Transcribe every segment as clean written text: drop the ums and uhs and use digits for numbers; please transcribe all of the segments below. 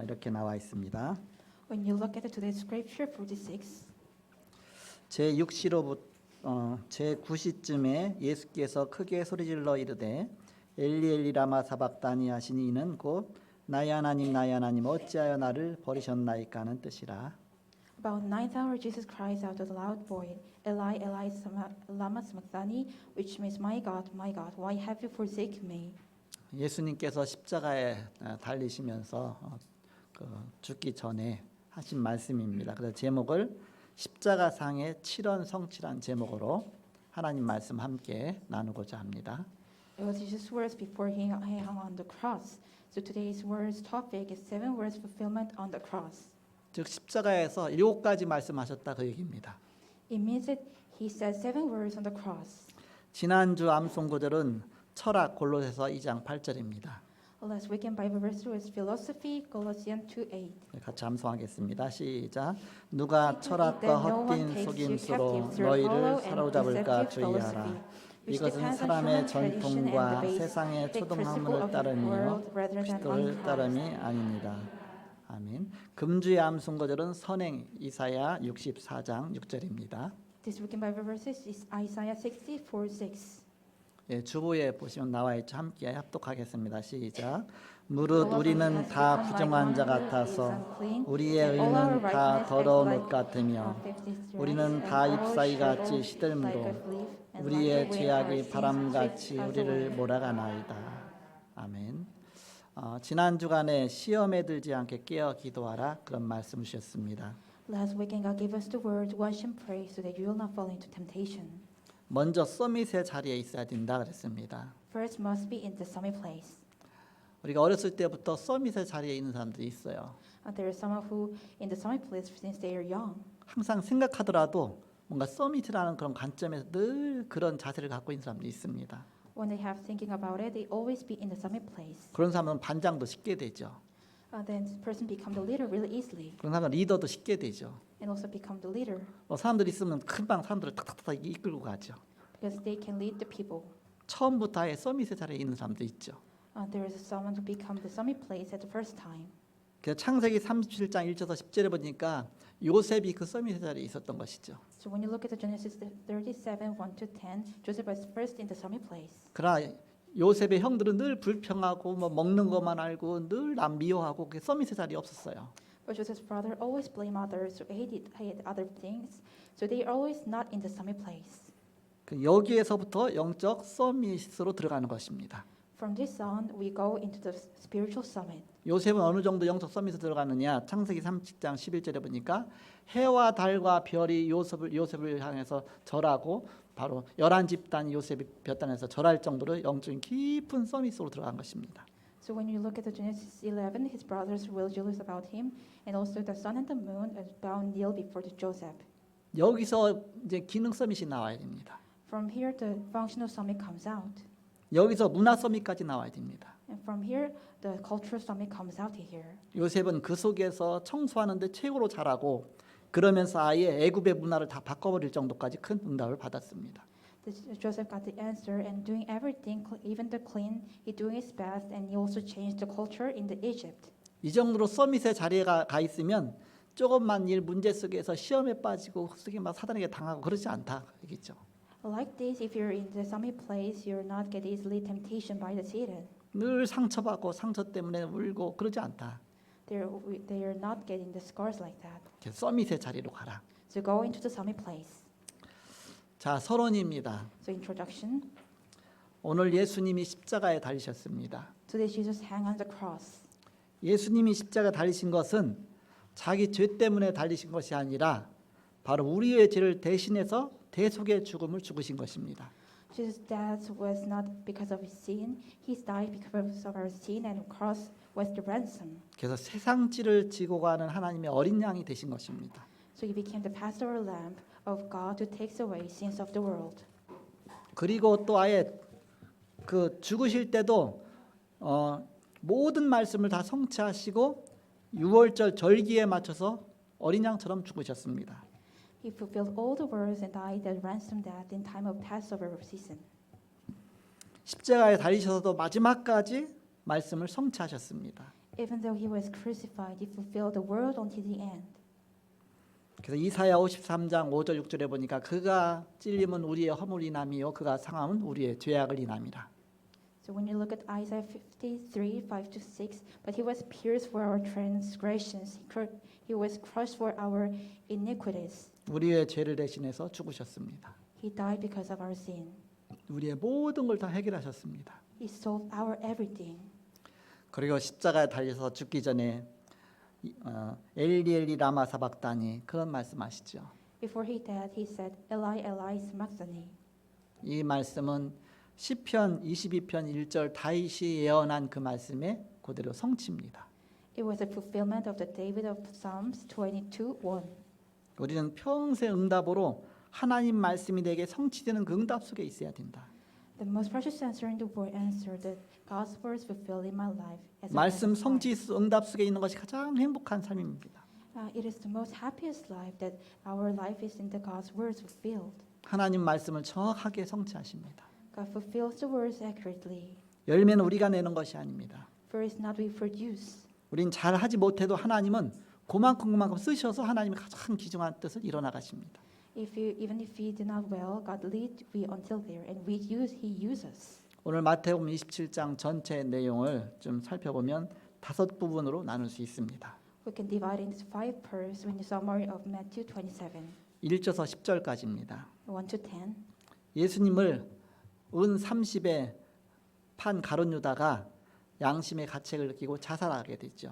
이렇게 나와 있습니다. When you look at today's scripture 46, 제 9시쯤에 예수께서 크게 소리질러 이르되 엘리 엘리 라마 사박다니 하시니 이는 곧 나의 하나님 어찌하여 나를 버리셨나이까 하는 뜻이라. about 9th hour Jesus cries out with a loud voice, Eli, Eli, lama sabachthani, which means, my God, why have you forsaken me? 예수님께서 십자가에 달리시면서 죽기 전에 하신 말씀입니다. 그래서 제목을 십자가상의 7원 성취란 제목으로 하나님 말씀 함께 나누고자 합니다. It was Jesus' words before he hung on the cross. So today's words topic is 7 words fulfillment on the cross. 즉 십자가에서 7가지 말씀하셨다 그 얘기입니다. It means that he said 7 words on the cross. 지난주 암송 구절은 철학 골로새서 2장 8절입니다. Last weekend Bible verse was philosophy, Colossians 2:8. 같이 암송하겠습니다. 시작. 누가 철학과 헛된 속임수로 너희를 사로잡을까 주의하라. 이것은 사람의 전통과 세상의 초등학문을 따르며 그리스도를 따름이 아닙니다. 아멘. 금주의 암송 구절은 선행 이사야 64장 6절입니다. This weekend Bible verses is Isaiah 64:6. 예, 주보에 보시면 나와 있죠. 함께 합독하겠습니다. 시작. 무릇 우리는 다 부정한 자 같아서 우리의 의는 다 더러운 옷 같으며 우리는 다 잎사귀 같이 시들므로 우리의 죄악이 바람같이 우리를 몰아가나이다. 아멘. 지난 주간에 시험에 들지 않게 깨어 기도하라 그런 말씀 주셨습니다. Last weekend God gave us the word watch and pray so that you will not fall into temptation. 먼저 서밋의 자리에 있어야 된다 그랬습니다. First must be in the summit place. 우리가 어렸을 때부터 서밋의 자리에 있는 사람들이 있어요. There are some who in the summit place since they are young. 항상 생각하더라도 뭔가 서밋이라는 그런 관점에서 늘 그런 자세를 갖고 있는 사람들이 있습니다. When they have thinking about it, they always be in the summit place. 그런 사람은 반장도 쉽게 되죠. Then this person become the leader really easily, 그런 사람은 리더도 쉽게 되죠. and also become the leader 사람들이 있으면 금방 사람들을 탁탁탁 이끌고 가죠. because they can lead the people. 처음부터 아예 서밋의 자리에 있는 사람도 있죠. There is someone who become the summit place at the first time. 그래서 창세기 37장 1절에서 10절에 보니까 요셉이 그 서밋의 자리에 있었던 것이죠. So when you look at the Genesis 37, 1-10, Joseph was first in the summit place. 그러나 요셉의 형들은 늘 불평하고 먹는 것만 알고 늘 남 미워하고 그 서밋의 자리에 없었어요. But Joseph's brother always blame others who hate other things, so they are always not in the summit place. 여기에서부터 영적 서밋으로 들어가는 것입니다. From this on, we go into the spiritual summit. 요셉은 어느 정도 영적 서밋에 들어가느냐? 창세기 30장 11절에 보니까 해와 달과 별이 요셉을 향해서 절하고 바로 11집단 요셉이 볕단에서 절할 정도로 영적인 깊은 서밋으로 들어간 것입니다. So when you look at the Genesis 11, his brothers were jealous about him, and also the sun and the moon bow kneel before the Joseph. 여기서 이제 기능 서밋이 나와야 됩니다. From here, the functional summit comes out, 여기서 문화 서밋까지 나와야 됩니다. and from here, the cultural summit comes out here. 요셉은 그 속에서 청소하는데 최고로 잘하고 그러면서 아예 애굽의 문화를 다 바꿔버릴 정도까지 큰 응답을 받았습니다. Joseph got the answer and doing everything, even the clean, he doing his best, and he also changed the culture in the Egypt. 이 정도로 서밋의 자리에 가 있으면 조금만 일 문제 속에서 시험에 빠지고 속에 막 사단에게 당하고 그러지 않다 얘기죠. Like this, if you're in the summit place, you're not get easily temptation by the Satan. 늘 상처받고 상처 때문에 울고 그러지 않다. They are not getting the scars like that. 서밋의 자리로 가라. So go into the summit place. 자, 서론입니다. So introduction. 오늘 예수님이 십자가에 달리셨습니다. Today Jesus hang on the cross. 예수님이 십자가에 달리신 것은 자기 죄 때문에 달리신 것이 아니라 바로 우리의 죄를 대신해서 대속의 죽음을 죽으신 것입니다. Jesus' death was not because of his sin. He died because of our sin, and cross was the ransom. 그래서 세상지를 지고 가는 하나님의 어린 양이 되신 것입니다. So he became the Passover lamb of God who takes away sins of the world. 그리고 또 아예 그 죽으실 때도 모든 말씀을 다 성취하시고 6월절 절기에 맞춰서 어린 양처럼 죽으셨습니다. He fulfilled all the words and died as ransom death in time of Passover season. 십자가에 달리셔서도 마지막까지 말씀을 성취하셨습니다. Even though he was crucified, he fulfilled the word until the end. 그래서 이사야 53장 5절 6절에 보니까 그가 찔림은 우리의 허물 인함이요 그가 상함은 우리의 죄악을 인함이라. So when you look at Isaiah 53, 5 to 6, but he was pierced for our transgressions, he was crushed for our iniquities. 우리의 죄를 대신해서 죽으셨습니다. He died because of our sin. 우리의 모든 걸 다 해결하셨습니다. He solved our everything. 그리고 십자가에 달려서 죽기 전에 엘리 엘리 라마 사박다니 그런 말씀하시죠. Before he died, he said, Eli, Eli, sabachthani. 이 말씀은 시편 22편 1절 다윗이 예언한 그 말씀의 그대로 성취입니다. It was a fulfillment of the David of Psalms 22:1. 우리는 평생 응답으로 하나님 말씀이 내게 성취되는 그 응답 속에 있어야 된다. The most precious answer in the word answer that God's words fulfilled in my life. As a 말씀 man's 성취 life. 응답 속에 있는 것이 가장 행복한 삶입니다. It is the most happiest life that our life is in the God's words fulfilled. 하나님 말씀을 정확하게 성취하십니다. God fulfills the words accurately. 열매는 우리가 내는 것이 아닙니다. For it's not we produce. 우린 잘하지 못해도 하나님은 그만큼 쓰셔서 하나님의 가장 귀중한 뜻을 이뤄나가십니다. Even if we do not well, God lead we until there, and He uses. 오늘 마태복음 27장 전체 내용을 좀 살펴보면 5부분으로 나눌 수 있습니다. We can divide into 5 parts in the summary of Matthew 27, 1절에서 10절까지입니다. 1 to 10. 예수님을 은 30에 판 가룟 유다가 양심의 가책을 느끼고 자살하게 됐죠.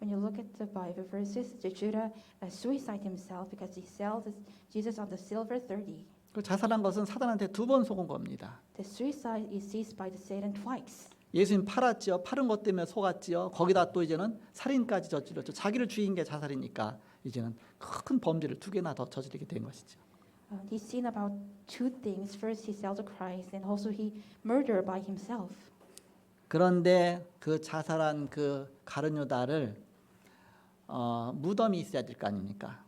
When you look at the Bible verses, Judah suicide himself because he sold Jesus on the silver 30. 그 자살한 것은 사단한테 2번 속은 겁니다. The suicide is seized by the Satan twice. 예수님 팔았지요. 팔은 것 때문에 속았지요. 거기다 또 이제는 살인까지 저질렀죠. 자기를 죽인 게 자살이니까 이제는 큰 범죄를 2개나 더 저지르게 된 것이죠. He sinned about 2 things. First, he sold Christ, and also he murdered by himself. 그런데 그 자살한 그 가룟 유다를 무덤이 있어야 될 거 아닙니까?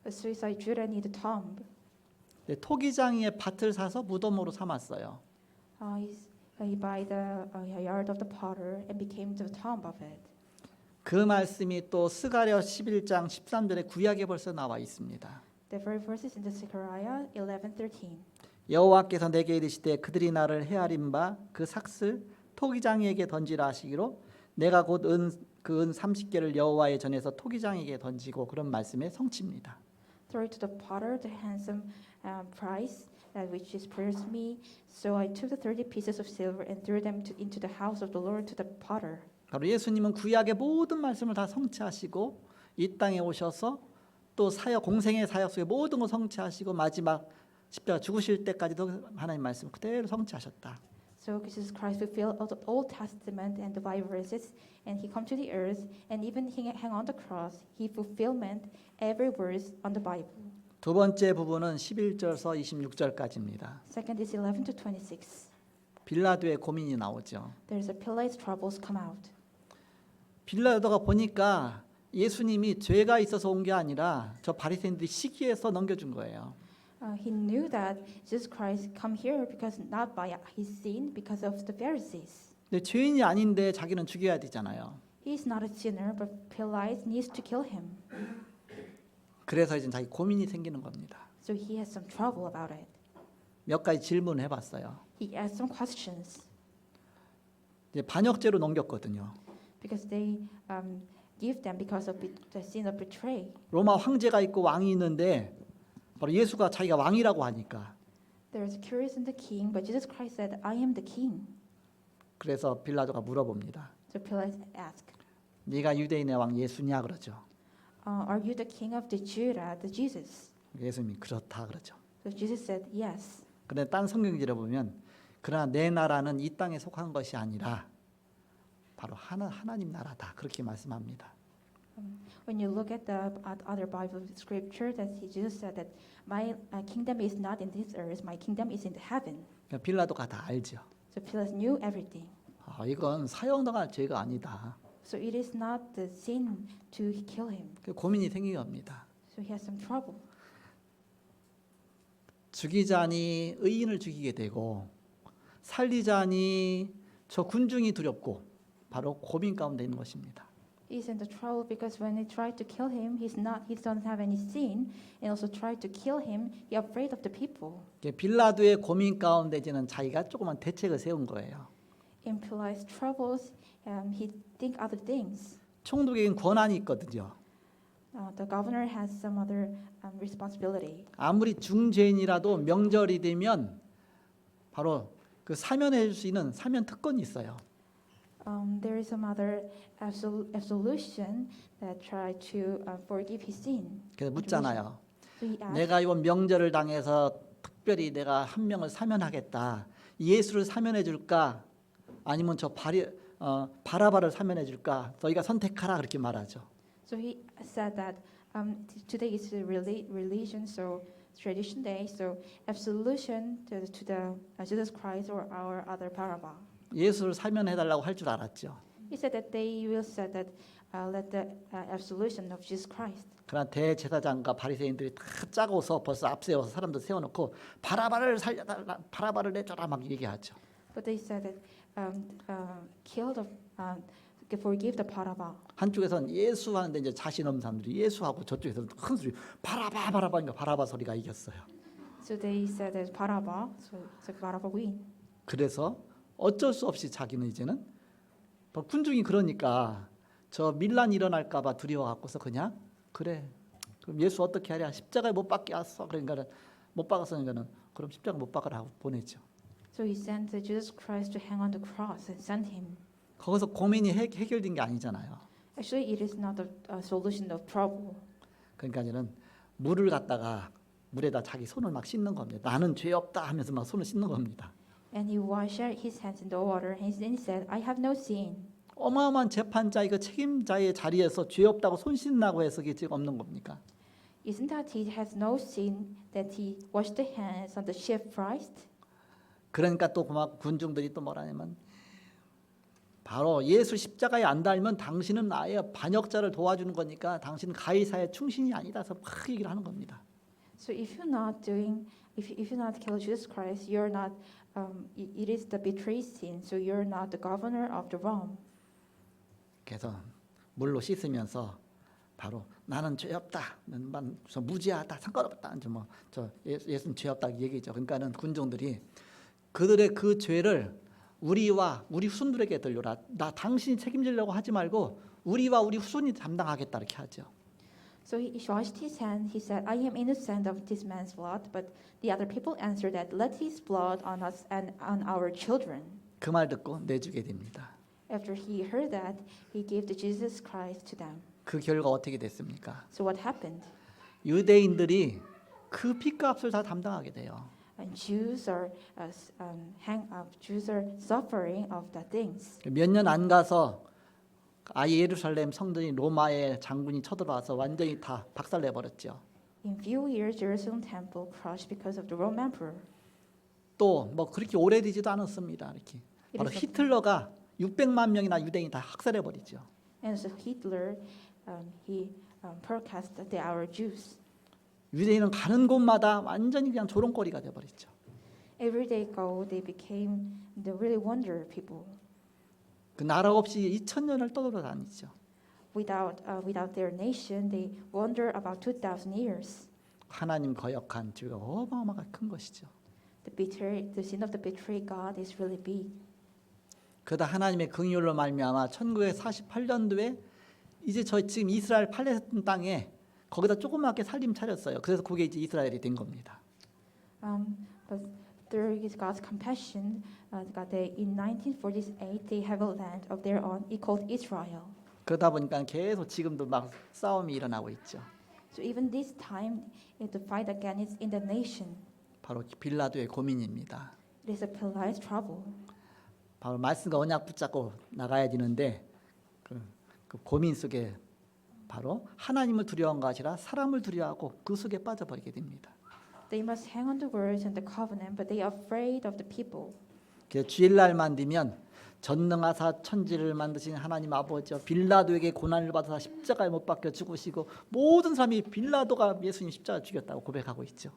The suicide Judah needed a tomb. 근데 토기장이의 밭을 사서 무덤으로 삼았어요. He buy the yard of the potter and became the tomb of it. 그 말씀이 또 스가랴 11장 13절에 구약에 벌써 나와 있습니다. The very verses in the Zechariah 11:13. 여호와께서 내게 이르시되 그들이 나를 헤아린 바 그 삭슬 토기장이에게 던지라 하시기로 내가 곧 은 30개를 여호와의 전에서 토기장에게 던지고 그런 말씀의 성취입니다. Throw to the potter the handsome price which is pierced me. So I took the 30 pieces of silver and threw them into the house of the Lord to the potter. 바로 예수님은 구약의 모든 말씀을 다 성취하시고 이 땅에 오셔서 또 공생의 사역 속에 모든 걸 성취하시고 마지막 십자가 죽으실 때까지도 하나님 말씀 그대로 성취하셨다. So Jesus Christ fulfilled all the Old Testament and the Bible verses, and he come to the earth, and even he hang on the cross. He fulfillment every verse on the Bible. 두 번째 부분은 11절에서 26절까지입니다. Second is 11 to 26. 빌라도의 고민이 나오죠. There's a Pilate's troubles come out. 빌라도가 보니까 예수님이 죄가 있어서 온 게 아니라 저 바리새인들이 시기해서 넘겨준 거예요. He knew that Jesus Christ come here because not by his sin, because of the Pharisees. 근데 죄인이 아닌데 자기는 죽여야 되잖아요. He's not a sinner, but Pilate needs to kill him. 그래서 이제 자기 고민이 생기는 겁니다. So he has some trouble about it. 몇 가지 질문을 해봤어요. He asked some questions 이제 반역죄로 넘겼거든요. because they give them because of the sin of betray. 로마 황제가 있고 왕이 있는데 바로 예수가 자기가 왕이라고 하니까 There's curious in the king, but Jesus Christ said, "I am the king." 그래서 빌라도가 물어봅니다. So Pilate asked, 네가 유대인의 왕 예수냐 그러죠. "Are you the king of the Judah, the Jesus?" 예수님이 그렇다 그러죠. So Jesus said, "Yes." 그런데 딴 성경지를 보면 그러나 내 나라는 이 땅에 속한 것이 아니라 바로 하나님 나라다 그렇게 말씀합니다. When you look at other Bible scripture, that Jesus said that my kingdom is not in this earth, my kingdom is in the heaven. 그러니까 빌라도가 다 알죠. So Pilate knew everything. 이건 사형당할 죄가 아니다. So it is not the sin to kill him. 고민이 생긴 겁니다. So he has some trouble. 죽이자니 의인을 죽이게 되고 살리자니 저 군중이 두렵고 바로 고민 가운데 있는 것입니다. He's in the trouble because when they tried to kill him, he doesn't have any sin, and also tried to kill him, he's afraid of the people. 빌라도의 고민 가운데 지는 자기가 조그만 대책을 세운 거예요. In Pilate's troubles, he think other things. 총독에겐 권한이 있거든요. The governor has some other responsibility. 아무리 중죄인이라도 명절이 되면 바로 그 사면해 줄 수 있는 사면 특권이 있어요. There is some other absolution that try to forgive his sin. 그래서 묻잖아요. So he asked, 내가 이번 명절을 당해서 특별히 내가 한 명을 사면하겠다. 예수를 사면해 줄까? 아니면 저 바라바를 사면해 줄까? 너희가 선택하라 그렇게 말하죠. So he said that today is a religion, so tradition day, so absolution to the Jesus Christ or our other Barabbas. 예수를 사면해 달라고 할 줄 알았죠. He said that they will say that let the absolution of Jesus Christ. 그러나 대제사장과 바리새인들이 다 짜고서 벌써 앞세워서 사람들 세워놓고 바라바를 살려달라, 바라바를 내줘라 막 얘기하죠. But they said that kill the forgive the Barabbas. 한쪽에서는 예수 하는데 이제 자신 없는 사람들이 예수하고 저쪽에서는 큰 소리 바라바 바라바니까 바라바 소리가 이겼어요. So they said that Barabbas, so Barabbas win. 그래서 어쩔 수 없이 자기는 이제는 군중이 그러니까 저 밀란이 일어날까봐 두려워갖고서 그냥 그래 그럼 예수 어떻게 하랴 십자가에 못 박게 왔어 그러니까는 못 박았으니까는 그럼 십자가 못 박으라 하고 보내죠. So he sent Jesus Christ to hang on the cross and sent him. 거기서 고민이 해결된 게 아니잖아요. Actually, it is not a solution of trouble. 그러니까 이제는 물을 갖다가 물에다 자기 손을 막 씻는 겁니다. 나는 죄 없다 하면서 막 손을 씻는 겁니다. And he washed his hands in the water, and then he said, "I have no sin." 어마어마한 재판자 이거 책임자의 자리에서 죄 없다고 손 씻는다고 해서 이게 지금 없는 겁니까? Isn't that he has no sin that he washed the hands on the chief priest? 그러니까 또 군중들이 또 뭐라냐면 바로 예수 십자가에 안 달면 당신은 아예 반역자를 도와주는 거니까 당신은 가이사의 충신이 아니다서 막 얘기를 하는 겁니다. So if you're not kill Jesus Christ, you're not. It is the betray sin. So you're not the governor of the Rome. 그래서 물로 씻으면서 바로 나는 죄 없다, 난 무죄하다, 상관없다. 저 예수는 죄 없다 얘기죠. 그러니까는 군중들이 그들의 그 죄를 우리와 우리 후손들에게 들려라. 나 당신이 책임지려고 하지 말고 우리와 우리 후손이 담당하겠다 이렇게 하죠. So he washed his hand. He said, "I am innocent of this man's blood." But the other people answered that, "Let his blood on us and on our children." 그 말 듣고 내주게 됩니다. After he heard that, he gave the Jesus Christ to them. 그 결과 어떻게 됐습니까? So what happened? 유대인들이 그 핏값을 다 담당하게 돼요. And Jews are suffering of the things. 몇 년 안 가서 아예 예루살렘 성전이 로마의 장군이 쳐들어와서 완전히 다 박살내 버렸죠. In few years, Jerusalem temple crushed because of the Roman emperor. 또 뭐 그렇게 오래되지도 않았습니다. 이렇게 바로 히틀러가 600만 명이나 유대인 다 학살해 버리죠. And so Hitler, he persecuted our Jews. 유대인은 가는 곳마다 완전히 그냥 조롱거리가 돼 버렸죠. Every day go, they became the really wonder people. 그 나라 없이 2000년을 떠돌아다니죠. Without their nation, they wander about 2,000 years. 하나님 거역한 죄가 어마어마하게 큰 것이죠. The sin of the betrayed God is really big. 그러다 하나님의 긍휼로 말미암아 1948년도에 이제 지금 이스라엘 팔레스타인 땅에 거기다 조그맣게 살림 차렸어요. 그래서 그게 이제 이스라엘이 된 겁니다. But through God's compassion, in 1948 they have a land of their own, called Israel. 그러다 보니까 계속 지금도 막 싸움이 일어나고 있죠. So even this time, the fight again is in the nation. 바로 빌라도의 고민입니다. It is a Pilate's trouble. 바로 말씀과 언약 붙잡고 나가야 되는데 그 고민 속에 바로 하나님을 두려워한 것이 아니라 사람을 두려워하고 그 속에 빠져버리게 됩니다. They must hang on the words and the covenant, but they are afraid of the people. 그래서 주일날만 되면 전능하사 천지를 만드신 하나님 아버지여 빌라도에게 고난을 받아서 십자가에 못 박혀 죽으시고 모든 사람이 빌라도가 예수님 십자가 죽였다고 고백하고 있죠.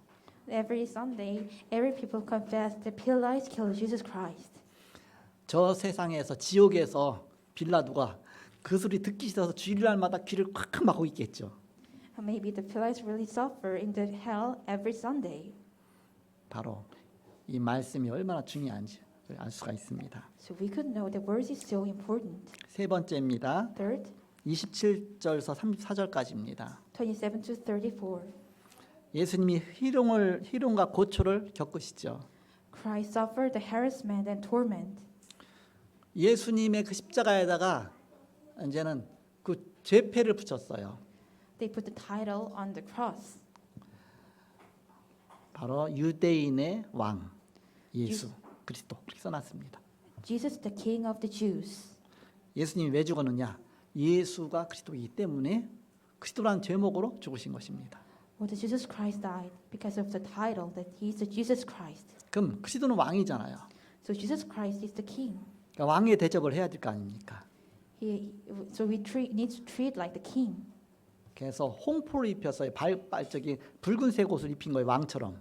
Every Sunday, every people confess that Pilate killed Jesus Christ. 저 세상에서 지옥에서 빌라도가 그 소리 듣기 싫어서 주일날마다 귀를 콱콱 막고 있겠죠. Maybe the Pilates really suffer in the hell every Sunday. 바로 이 말씀이 얼마나 중요한지 알 수가 있습니다. So we could know the verse is so important. 세 번째입니다. Third, 27절에서 34절까지입니다. 27 to 34. 예수님이 희롱과 고초를 겪으시죠. Christ suffered the harassment and torment. 예수님의 그 십자가에다가 이제는 그 죄패를 붙였어요. They put the title on the cross. 바로 유대인의 왕 예수 그리스도 그렇게 써놨습니다. Jesus, the King of the Jews. 예수님이 왜 죽었느냐? 예수가 그리스도이기 때문에 그리스도라는 제목으로 죽으신 것입니다. Well, Jesus Christ died because of the title that he is the Jesus Christ. 그럼 그리스도는 왕이잖아요. So Jesus Christ is the King. 그러니까 왕의 대접을 해야 될 거 아닙니까? So we need to treat like the King. 그래서 홍포를 입혀서 저기 붉은색 옷을 입힌 거예요, 왕처럼.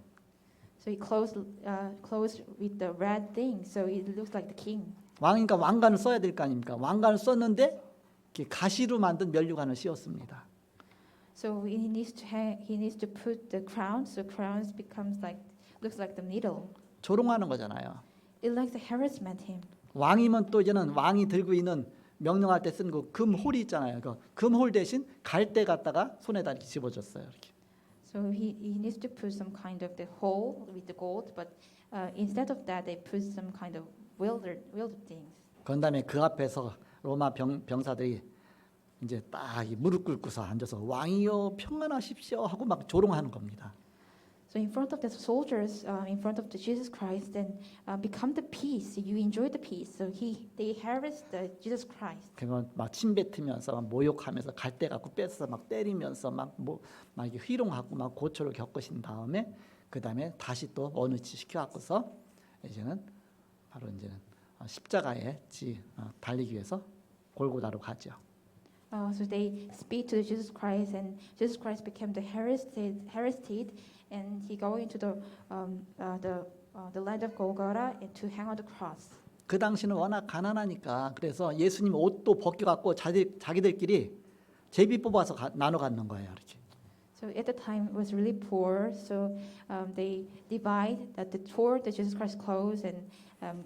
So he clothes with the red thing, so it looks like the king. 왕이니까 왕관을 써야 될 거 아닙니까? 왕관을 썼는데 가시로 만든 면류관을 씌웠습니다. So he needs to put the crown, so crowns looks like the needle. 조롱하는 거잖아요. It likes to harassment him. 왕이면 또 이제는 왕이 들고 있는 명령할 때 쓰는 그 금홀이 있잖아요. 그 금홀 대신 갈대 갖다가 손에다 이렇게 집어줬어요. 이렇게. So he needs to put some kind of the hole with the gold, but instead of that, they put some kind of wilder things. 그런 다음에 그 앞에서 로마 병사들이 이제 딱 무릎 꿇고서 앉아서 왕이여 평안하십시오 하고 막 조롱하는 겁니다. So in front of the soldiers, in front of the Jesus Christ, then become the peace. You enjoy the peace. So they harassed the Jesus Christ. 그건 막 침뱉으면서 막 모욕하면서 갈대 갖고 뺏어서 막 때리면서 막 이렇게 희롱하고 막 고초를 겪으신 다음에 그 다음에 다시 또 원위치 시켜갖고서 이제는 바로 이제는 십자가에 달리기 위해서 골고다로 가죠. So they speak to Jesus Christ, and Jesus Christ became the harassed, and he go into the land of Golgotha to hang on the cross. 그 당시는 워낙 가난하니까 그래서 예수님 옷도 벗겨갖고 자기들끼리 제비 뽑아서 나눠 갖는 거예요. 이렇게. So at the time it was really poor, so they tore the Jesus Christ clothes and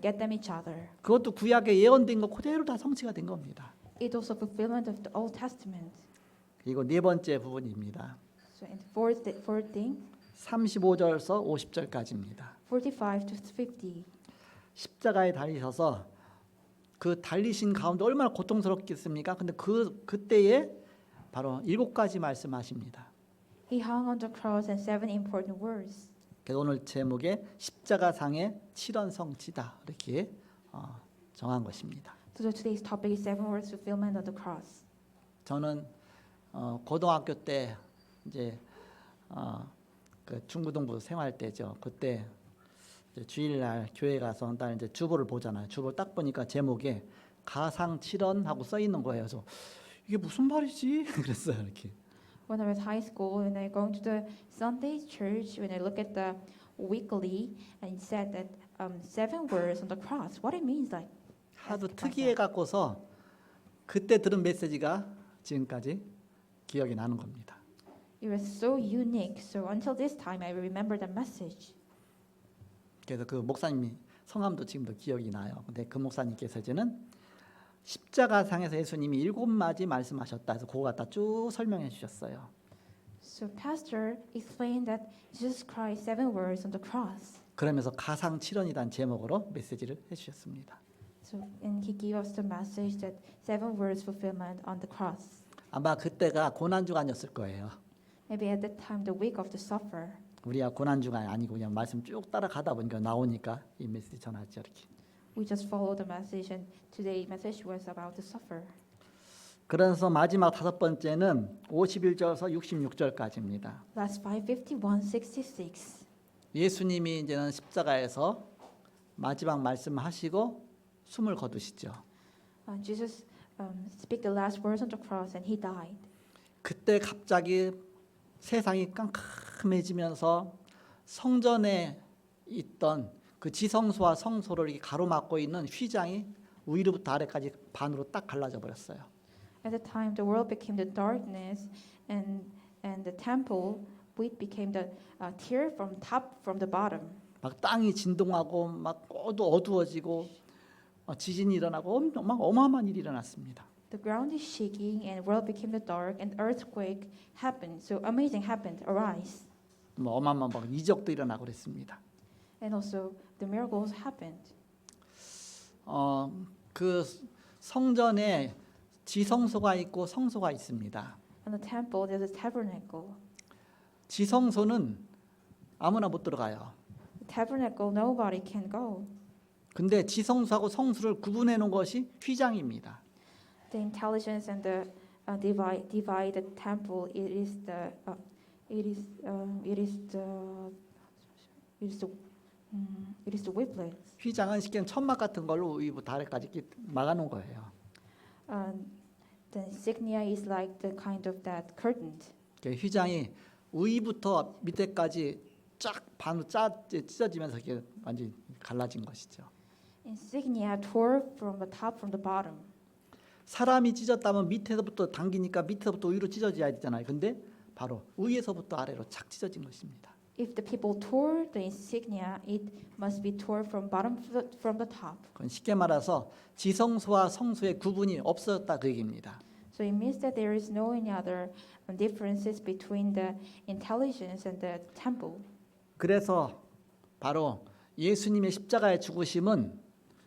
get them each other. 그것도 구약에 예언된 거 그대로 다 성취가 된 겁니다. It was a fulfillment of the Old Testament. 그리고 네 번째 부분입니다. So and fourth thing, 35절에서 50절까지입니다. 45 to 50. 십자가에 달리셔서 그 달리신 가운데 얼마나 고통스럽겠습니까? 근데 그때에 바로 7가지 말씀하십니다. He hung on the cross and 7 important words. 그래서 오늘 제목에 십자가상의 칠언성취다 이렇게 정한 것입니다. So today's topic is 7 words fulfillment of the cross. 저는 고등학교 때 이제 그 중고등부 생활 때죠. 그때 이제 주일날 교회 가서 딱 이제 주보를 보잖아요. 주보를 딱 보니까 제목에 가상칠언하고 써 있는 거예요. 그래서 이게 무슨 말이지? 그랬어요. 이렇게. When I was high school and I going to the Sunday church, when I look at the weekly and it said that 7 words on the cross, what it means like. 하도 특이해 갖고서 그때 들은 메시지가 지금까지 기억이 나는 겁니다. It was so unique. So until this time, I remember the message. 그래서 그 목사님이 성함도 지금도 기억이 나요. 근데 그 목사님께서 이제는 십자가상에서 예수님이 7가지 말씀하셨다 해서 그거 갖다 쭉 설명해 주셨어요. So pastor explained that Jesus Christ 7 words on the cross. 그러면서 가상칠언이란 제목으로 메시지를 해 주셨습니다. So and he gave us the message that 7 words fulfillment on the cross. 아마 그때가 고난주간이었을 거예요. Maybe at that time the week of the suffer. 우리가 고난주간이 아니고 그냥 말씀 쭉 따라가다 보니까 나오니까 이 메시지 전하죠. 이렇게. We just followed the message, and today's message was about the suffer. 그래서 마지막 5번째는 51절에서 66절까지입니다. Last 5:51, 66. 예수님이 이제는 십자가에서 마지막 말씀하시고 숨을 거두시죠. Jesus speak the last words on the cross, and he died. 그때 갑자기 세상이 깜깜해지면서 성전에 있던 그 지성소와 성소를 이렇게 가로막고 있는 휘장이 위로부터 아래까지 반으로 딱 갈라져 버렸어요. At the time, the world became the darkness, and the temple it became the tier from the bottom. 막 땅이 진동하고 막 어두워지고 지진이 일어나고 막 어마어마한 일이 일어났습니다. The ground is shaking, and the world became the dark, and earthquake happened. So amazing happened, arise, 뭐 어마어마한 막 이적도 일어나고 그랬습니다. and also the miracles happened. 그 성전에 지성소가 있고 성소가 있습니다. In the temple, there's a tabernacle. 지성소는 아무나 못 들어가요. The tabernacle, nobody can go. 근데 지성소하고 성소를 구분해 놓은 것이 휘장입니다. The intelligence and the divide the temple. It is the whiplet. 휘장은 쉽게 천막 같은 걸로 위부터 아래까지 이렇게 막아놓은 거예요. The insignia is like the kind of that curtain. 휘장이 위부터 밑에까지 쫙 반으로 찢어지면서 이렇게 완전히 갈라진 것이죠. Insignia tore from the top, from the bottom. 사람이 찢었다면 밑에서부터 당기니까 밑에서부터 위로 찢어져야 되잖아요. 근데 바로 위에서부터 아래로 착 찢어진 것입니다. If the people tore the insignia, it must be tore from bottom from the top. 그건 쉽게 말해서 지성소와 성소의 구분이 없어졌다 그 얘기입니다. So it means that there is no any other differences between the intelligence and the temple. 그래서 바로 예수님의 십자가의 죽으심은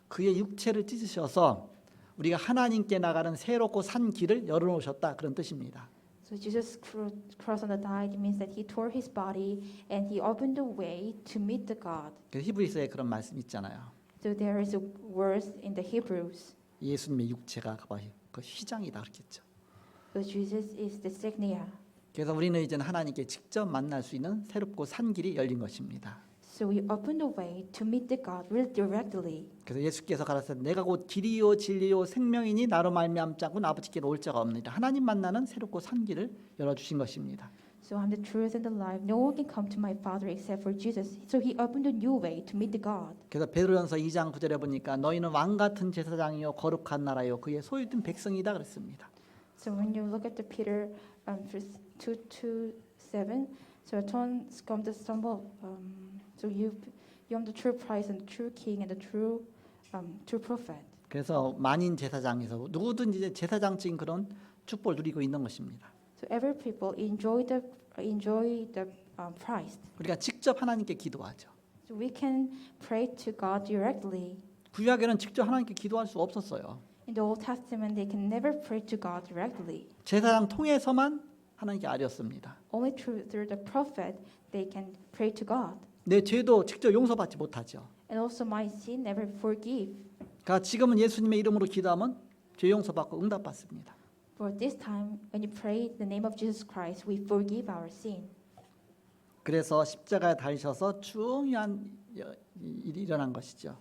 그의 육체를 찢으셔서 우리가 하나님께 나가는 새롭고 산 길을 열어놓으셨다 그런 뜻입니다. So Jesus' cross on the died means that he tore his body and he opened the way to meet the God. 그래서 히브리서에 그런 말씀 있잖아요. So there is a verse in the Hebrews. 예수님의 육체가 그 휘장이다 그랬겠죠. So Jesus is the insignia. 그래서 우리는 이제는 하나님께 직접 만날 수 있는 새롭고 산 길이 열린 것입니다. So we open the way to meet the God really directly. 그래서 예수께서 가라사대 내가 곧 길이요 진리요 생명이니 나로 말미암지 않고는 아버지께로 올 자가 없느니라. 하나님 만나는 새롭고 산 길을 열어주신 것입니다. So I'm the truth and the life. No one can come to my Father except for Jesus. So he opened a new way to meet the God. 그래서 베드로전서 2장 9절에 보니까 너희는 왕 같은 제사장이요 거룩한 나라요 그의 소유된 백성이다 그랬습니다. So when you look at the Peter 2:7, so it comes the symbol. So you are the true priest and the true king and the true prophet. 그래서 만인 제사장에서 누구든지 이제 제사장적인 그런 축복을 누리고 있는 것입니다. So every people enjoy the priest. 우리가 직접 하나님께 기도하죠. So we can pray to God directly. 구약에는 직접 하나님께 기도할 수 없었어요. In the Old Testament, they can never pray to God directly. 제사장 통해서만 하나님께 아뢰었습니다. Only through the prophet they can pray to God. 내 죄도 직접 용서받지 못하죠. And also my sin never forgive. 그러니까 지금은 예수님의 이름으로 기도하면 죄 용서받고 응답받습니다. For this time, when you pray the name of Jesus Christ, we forgive our sin. 그래서 십자가에 달리셔서 중요한 일이 일어난 것이죠.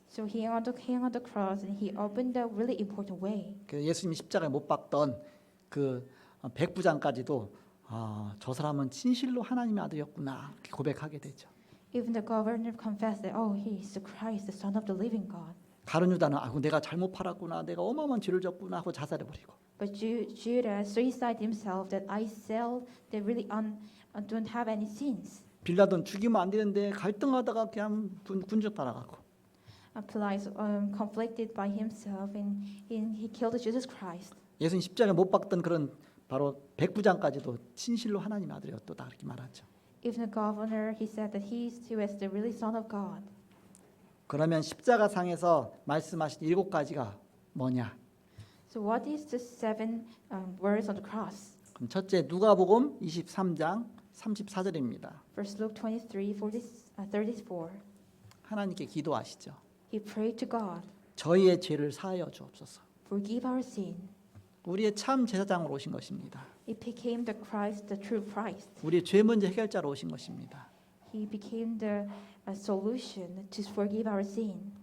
So he hung on the cross and he opened a really important way. 그래서 예수님이 십자가에 못 박던 그 백부장까지도 저 사람은 진실로 하나님의 아들이었구나 이렇게 고백하게 되죠. Even the governor confessed that, oh, he is the Christ, the Son of the living God. 가룟 유다는 내가 잘못 팔았구나, 내가 어마어마한 죄를 졌구나 하고 자살해 버리고. But Judas suicided himself that I sell that really don't have any sins. 빌라도는 죽이면 안 되는데 갈등하다가 그냥 군중 따라가고. Pilate conflicted by himself and he killed Jesus Christ. 예수님 십자가에 못 박던 그런 바로 백부장까지도 진실로 하나님의 아들이었다 이렇게 말하죠. Even the governor, he said that he was the really Son of God. 그러면 십자가상에서 말씀하신 7가지가 뭐냐? So what is the 7 words on the cross? 그럼 첫째 누가복음 23장 34절입니다. First Luke 23:34. 하나님께 기도하시죠. He prayed to God, 저희의 죄를 사하여 주옵소서. forgive our sin. 우리의 참 제사장으로 오신 것입니다. It became the Christ, the true Christ. 우리의 죄 문제 해결자로 오신 것입니다. He became the solution to forgive our sin.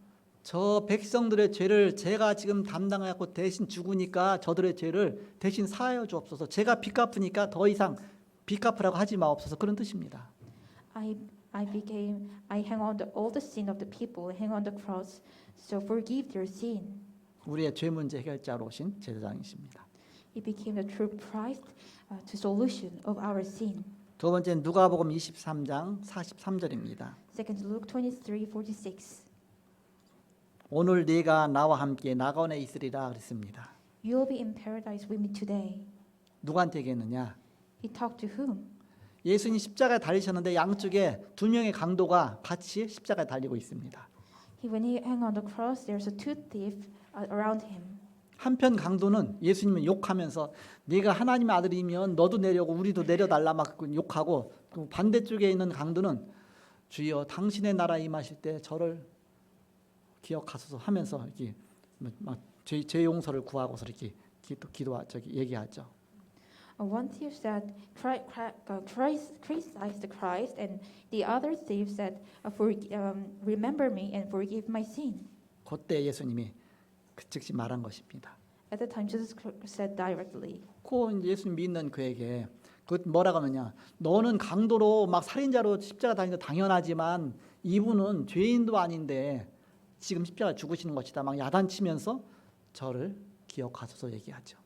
저 백성들의 죄를 제가 지금 담당하고 대신 죽으니까 저들의 죄를 대신 사하여 주옵소서. 제가 빚 갚으니까 더 이상 빚 갚으라고 하지 마옵소서. 그런 뜻입니다. I hang on all the sin of the people, hang on the cross, so forgive their sin. 우리의 죄 문제 해결자로 오신 제사장이십니다. He became the true Christ to solution of our sin. 두 번째는 누가복음 23장 43절입니다. Second, Luke 23:46. 오늘 네가 나와 함께 낙원에 있으리라 그랬습니다. You will be in paradise with me today. 누구한테 얘기했느냐? He talked to whom? 예수님 십자가에 달리셨는데 양쪽에 두 명의 강도가 같이 십자가에 달리고 있습니다. When he hung on the cross, there's a two thief around him. 한편 강도는 예수님을 욕하면서 네가 하나님의 아들이면 너도 내려고 우리도 내려달라 막 욕하고, 그 반대쪽에 있는 강도는 주여 당신의 나라 임하실 때 저를 기억하소서 하면서 이렇게 막 죄 용서를 구하고서 이렇게 얘기하죠. One thief said, Christ criticized the Christ, and the other thief said, remember me and forgive my sin. 그때 예수님이 즉시 말한 것입니다. At the time, Jesus said directly. 그 예수님 믿는 그에게 그 뭐라고 하느냐? 너는 강도로 막 살인자로 십자가 달리는 거 당연하지만 이분은 죄인도 아닌데 지금 십자가 죽으시는 것이다. 막 야단치면서 저를 기억하소서 얘기하죠.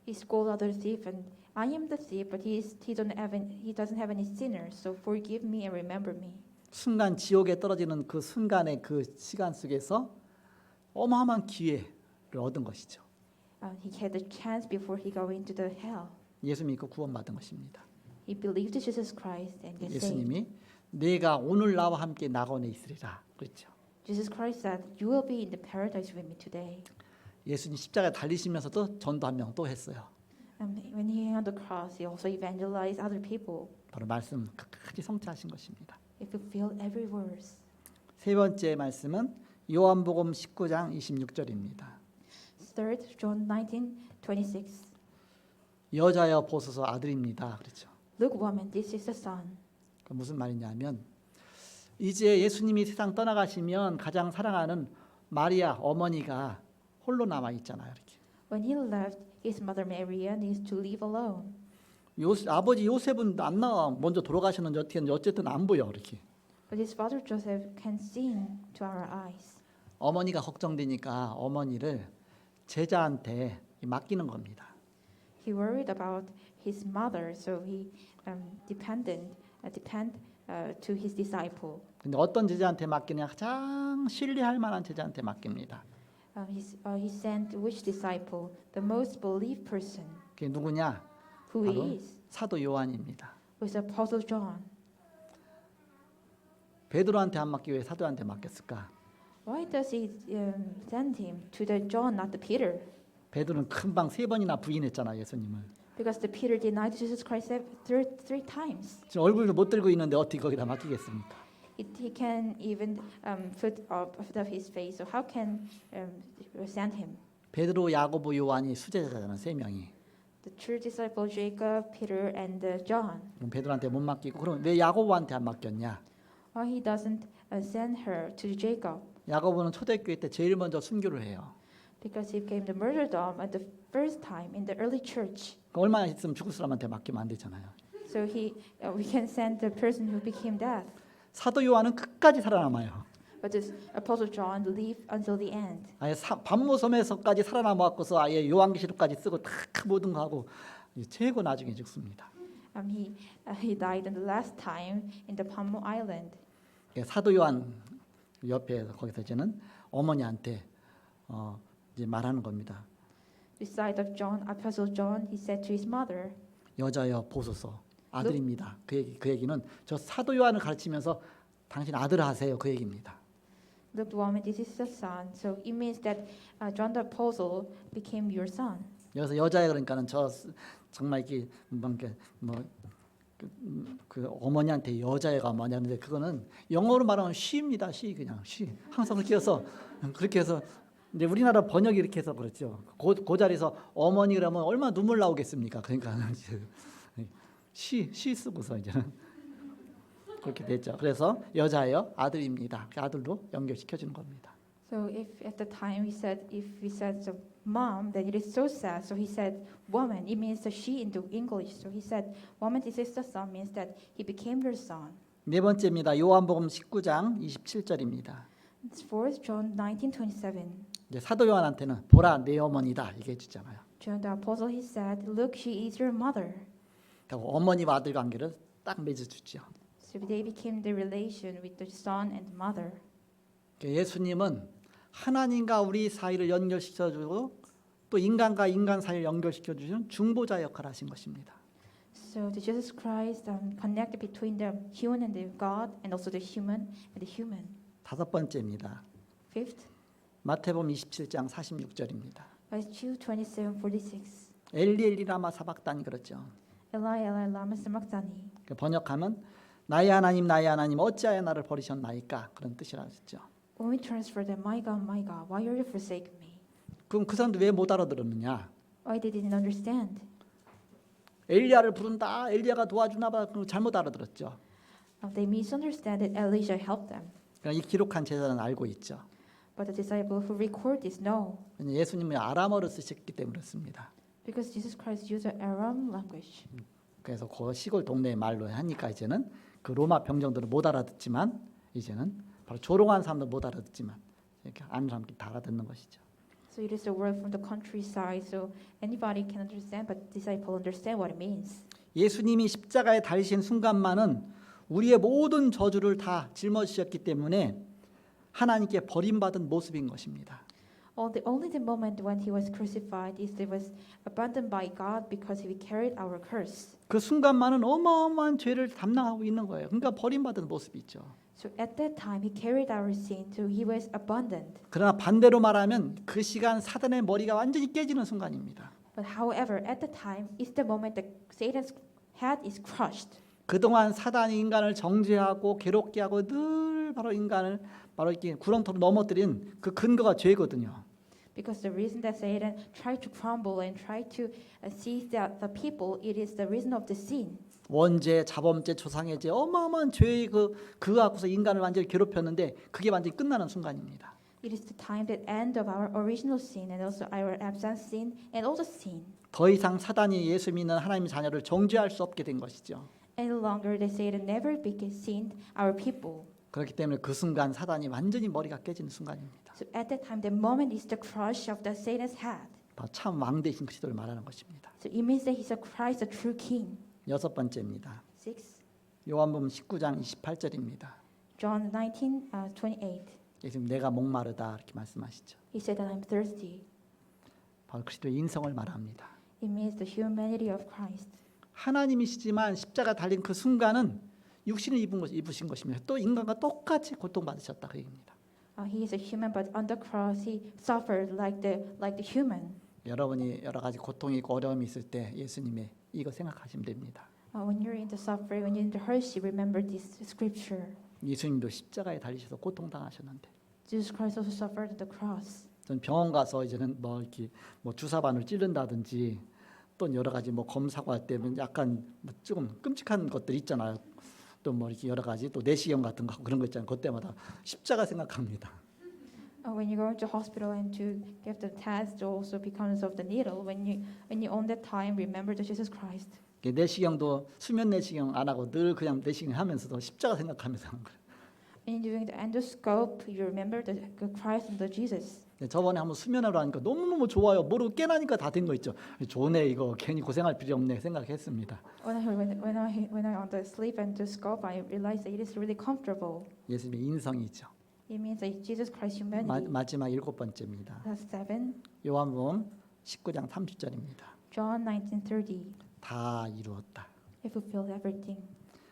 He scolded other thief, and I am the thief, but he doesn't have any sinners, so forgive me and remember me. 순간 지옥에 떨어지는 그 순간의 그 시간 속에서 어마어마한 기회를 얻은 것이죠. He had the chance before he go into the hell. 예수 믿고 구원받은 것입니다. He believed in Jesus Christ and get saved. 예수님이 내가 오늘 나와 함께 낙원에 있으리라 그랬죠. Jesus Christ said, "You will be in the paradise with me today." 예수님 십자가에 달리시면서도 전도 한 명 또 했어요. When he hung on the cross, he also evangelized other people. 바로 말씀 끝까지 성취하신 것입니다. He fulfilled every verse. 세 번째 말씀은 요한복음 19장 26절입니다. Third, John 19:26. 여자여 보소서 아들입니다. 그렇죠. Look, woman, this is the son. 그 무슨 말이냐면 이제 예수님이 세상 떠나가시면 가장 사랑하는 마리아 어머니가 홀로 남아 있잖아요. 이렇게. When he left, his mother Mary needs to live alone. 아버지 요셉은 안 나와. 먼저 돌아가셨는지 어쨌든 안 보여. 이렇게. But his father Joseph can see to our eyes. 어머니가 걱정되니까 어머니를 제자한테 맡기는 겁니다. He worried about his mother, so he depend to his disciple. 근데 어떤 제자한테 맡기냐? 가장 신뢰할 만한 제자한테 맡깁니다. He sent which disciple? The most believed person. 그게 누구냐? Who 바로 is? 사도 요한입니다. Who is Apostle John? 베드로한테 안 맡기고 왜 사도한테 맡겼을까? Why does he send him to the John, not the Peter? 베드로는 금방 3번이나 부인했잖아 예수님을. Because the Peter denied Jesus Christ three times. 지금 얼굴도 못 들고 있는데 어떻게 거기다 맡기겠습니까? He can even put up of his face. So how can send him? 베드로, 야고보, 요한이 수제자잖아 3명이. The true disciple Jacob, Peter, and John. 그럼 베드로한테 못 맡기고 그럼 왜 야고보한테 안 맡겼냐? Why he doesn't send her to Jacob? 야고보는 초대교회 때 제일 먼저 순교를 해요. Because he became the martyrdom at the first time in the early church. 얼마나 있으면 죽을 사람한테 맡기면 안 되잖아요. So we can send the person who became death. 사도 요한은 끝까지 살아남아요. But this Apostle John lived until the end. 아예 반모섬에서까지 살아남아갖고서 아예 요한계시록까지 쓰고 다 모든 거 하고 최고 나중에 죽습니다. He died in the last time in the Palmo Island. 사도 요한 옆에 거기서 이제는 어머니한테 이제 말하는 겁니다. Beside of John, Apostle John, he said to his mother, 여자여 보소서 아들입니다. 그 얘기는 저 사도 요한을 가르치면서 당신 아들 하세요 그 얘기입니다. "Look, woman, this is the son." So it means that John the Apostle became your son. 여기서 여자애 그러니까는 저 정말 이게 그 어머니한테 여자애가 뭐냐는데 그거는 영어로 말하면 she입니다. she 그냥 she 항상 그렇게 해서 이제 우리나라 번역이 이렇게 해서 그렇죠. 그 자리에서 어머니 그러면 얼마나 눈물 나오겠습니까? 그러니까 she 쓰고서 이제는 그렇게 됐죠. 그래서 여자예요, 아들입니다. 아들로 연결시켜 주는 겁니다. So if at the time if we said the mom, then it is so sad. So he said woman. It means the she into English. So he said woman, this is the son, means that he became your son. 네 번째입니다. 요한복음 19장 27절입니다. It's 4th John 19:27. 이제 사도 요한한테는 보라 내 어머니다 이게 주잖아요. John the Apostle, he said, "Look, she is your mother." 그러니까 어머니와 아들 관계를 딱 맺어주죠. So they became the relation with the son and mother. 그러니까 예수님은 하나님과 우리 사이를 연결시켜주고 또 인간과 인간 사이를 연결시켜주는 중보자 역할을 하신 것입니다. So the Jesus Christ connected between the human and the God, and also the human and the human. 다섯 번째입니다. Fifth, 마태복음 27장 46절입니다. Matthew 27:46. 엘리 엘리 라마 사박단이 그렇죠. Eli, Eli, lama sabachthani. 번역하면 나의 하나님 어찌하여 나를 버리셨나이까 그런 뜻이라 했죠. When we transfer them, my God, why are you forsaken me? 그럼 그 사람들 왜 못 알아들었느냐? Why they didn't understand? 엘리야를 부른다. 엘리야가 도와주나 봐. 그럼 잘못 알아들었죠. They misunderstand that Elijah helped them. 그러니까 이 기록한 제자는 알고 있죠. But the disciple who record this know, 예수님은 아람어를 쓰셨기 때문에 그렇습니다. because Jesus Christ used the Aram language. 그래서 그 시골 동네 말로 하니까 이제는 그 로마 병정들은 못 알아듣지만 이제는 바로 조롱한 사람도 못 알아듣지만 이렇게 아는 사람들이 다 알아듣는 것이죠. So it is a word from the countryside, so anybody can understand, but disciple understand what it means. 예수님이 십자가에 달리신 순간만은 우리의 모든 저주를 다 짊어지셨기 때문에 하나님께 버림받은 모습인 것입니다. Only the moment when he was crucified is he was abandoned by God because he carried our curse. 그 순간만은 어마어마한 죄를 담당하고 있는 거예요. 그러니까 버림받은 모습이죠. So at that time he carried our sin, so he was abandoned. 그러나 반대로 말하면 그 시간 사단의 머리가 완전히 깨지는 순간입니다. But however, at the time is the moment that Satan's head is crushed. 그동안 사단이 인간을 정죄하고 괴롭게 하고 늘 바로 인간을 바로 이렇게 구렁텅으로 넘어뜨린 그 근거가 죄거든요. Because the reason that Satan tried to crumble and tried to seize the people, it is the reason of the sin. 원죄, 자범죄, 조상의 죄 어마어마한 죄의 그 갖고서 인간을 완전히 괴롭혔는데 그게 완전히 끝나는 순간입니다. It is the time that end of our original sin and also our absent sin and also sin. 더 이상 사단이 예수 믿는 하나님의 자녀를 정죄할 수 없게 된 것이죠. Any longer that Satan never sinned our people. 그렇기 때문에 그 순간 사단이 완전히 머리가 깨지는 순간입니다. So at that time, the moment is the crush of the Satan's head. 참 왕 되신 그리스도를 말하는 것입니다. So it means that he's a Christ, a true King. 여섯 번째입니다. 6. 요한복음 19장 28절입니다. John 19:28. 예수님 내가 목마르다 이렇게 말씀하시죠. He said that I'm thirsty. 바로 그리스도의 인성을 말합니다. It means the humanity of Christ. 하나님이시지만 십자가 달린 그 순간은 육신을 입으신 것입니다. 또 인간과 똑같이 고통받으셨다 그 얘기입니다. He is a human, but on the cross he suffered like the human. 여러분이 여러 가지 고통이 있고 어려움이 있을 때 예수님의 이거 생각하시면 됩니다. When you're in the suffering, when you're in the hardship, remember this scripture. 예수님도 십자가에 달리셔서 고통당하셨는데 Jesus Christ also suffered at the cross. 전 병원 가서 이제는 뭐 이렇게 뭐 주사바늘 찌른다든지 또 여러 가지 뭐 검사고 할 때 약간 뭐 조금 끔찍한 것들 있잖아요. 또 뭐 이렇게 여러 가지 또 내시경 같은 거 그런 거 있잖아요. 그때마다 십자가 생각합니다. When you go into hospital and to get the test, also because of the needle, when you on that time, remember the Jesus Christ. 내시경도 수면 내시경 안 하고 늘 그냥 내시경 하면서도 십자가 생각하면서 하는 거예요. And doing the endoscope, you remember the Christ and the Jesus. 저번에 한번 수면으로 하니까 너무너무 좋아요. 모르고 깨나니까 다 된 거 있죠. 좋네 이거 괜히 고생할 필요 없네 생각했습니다. When I on the sleep endoscope, I realized that it is really comfortable. 예수님의 인성이죠. It means that Jesus Christ humanity. 마지막 일곱 번째입니다. That's 7. 요한복음 19장 30절입니다. John 19:30. 다 이루었다. He fulfilled everything.